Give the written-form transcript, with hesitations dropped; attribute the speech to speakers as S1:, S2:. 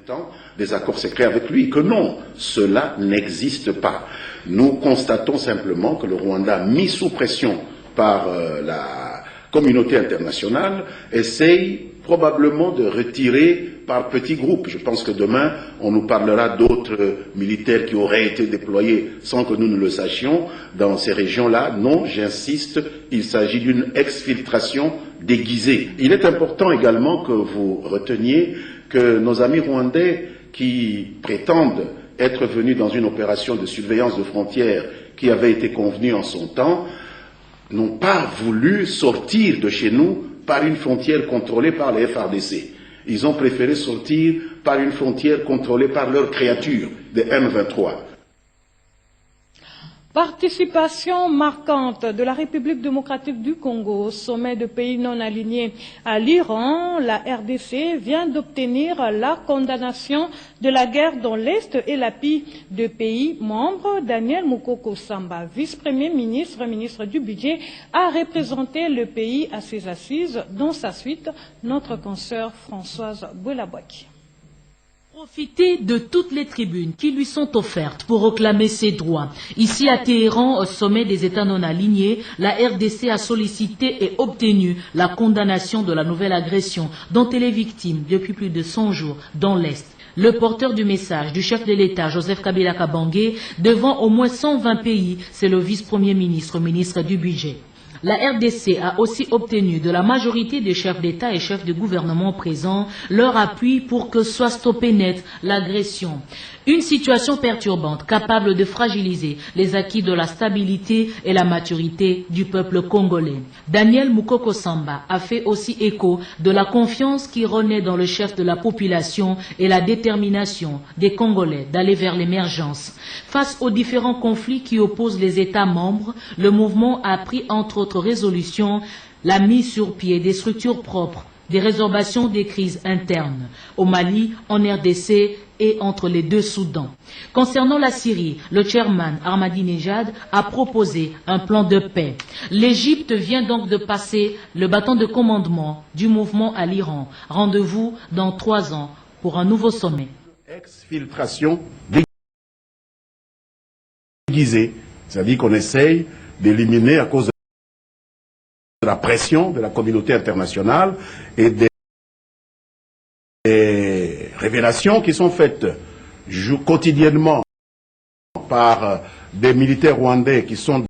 S1: temps des accords secrets avec lui, que non, cela n'existe pas. Nous constatons simplement que le Rwanda, mis sous pression par la communauté internationale, essaye probablement de retirer par petits groupes. Je pense que demain, on nous parlera d'autres militaires qui auraient été déployés sans que nous ne le sachions dans ces régions-là. Non, j'insiste, il s'agit d'une exfiltration déguisée. Il est important également que vous reteniez que nos amis rwandais qui prétendent être venus dans une opération de surveillance de frontières qui avait été convenue en son temps, n'ont pas voulu sortir de chez nous par une frontière contrôlée par les FARDC. Ils ont préféré sortir par une frontière contrôlée par leurs créatures, des M23.
S2: Participation marquante de la République démocratique du Congo au sommet de pays non alignés à l'Iran, la RDC vient d'obtenir la condamnation de la guerre dans l'Est et l'appui de pays membres. Daniel Moukoko Samba, vice-premier ministre, ministre du Budget, a représenté le pays à ses assises. Dans sa suite, notre consoeur Françoise Boulabouaki.
S3: Profiter de toutes les tribunes qui lui sont offertes pour réclamer ses droits. Ici à Téhéran, au sommet des États non alignés, la RDC a sollicité et obtenu la condamnation de la nouvelle agression dont elle est victime depuis plus de 100 jours dans l'Est. Le porteur du message du chef de l'État, Joseph Kabila Kabange, devant au moins 120 pays, c'est le vice-premier ministre, ministre du Budget. La RDC a aussi obtenu de la majorité des chefs d'État et chefs de gouvernement présents leur appui pour que soit stoppée net l'agression. Une situation perturbante capable de fragiliser les acquis de la stabilité et la maturité du peuple congolais. Daniel Moukoko Samba a fait aussi écho de la confiance qui renaît dans le chef de la population et la détermination des Congolais d'aller vers l'émergence. Face aux différents conflits qui opposent les États membres, le mouvement a pris entre autres résolutions la mise sur pied des structures propres, des résorbations des crises internes au Mali, en RDC et entre les deux Soudans. Concernant la Syrie, le chairman Ahmadinejad a proposé un plan de paix. L'Égypte vient donc de passer le bâton de commandement du mouvement à l'Iran. Rendez-vous dans 3 ans pour un nouveau sommet.
S1: Exfiltration déguisée, c'est-à-dire qu'on essaye d'éliminer à cause de la pression de la communauté internationale et des révélations qui sont faites quotidiennement par des militaires rwandais qui sont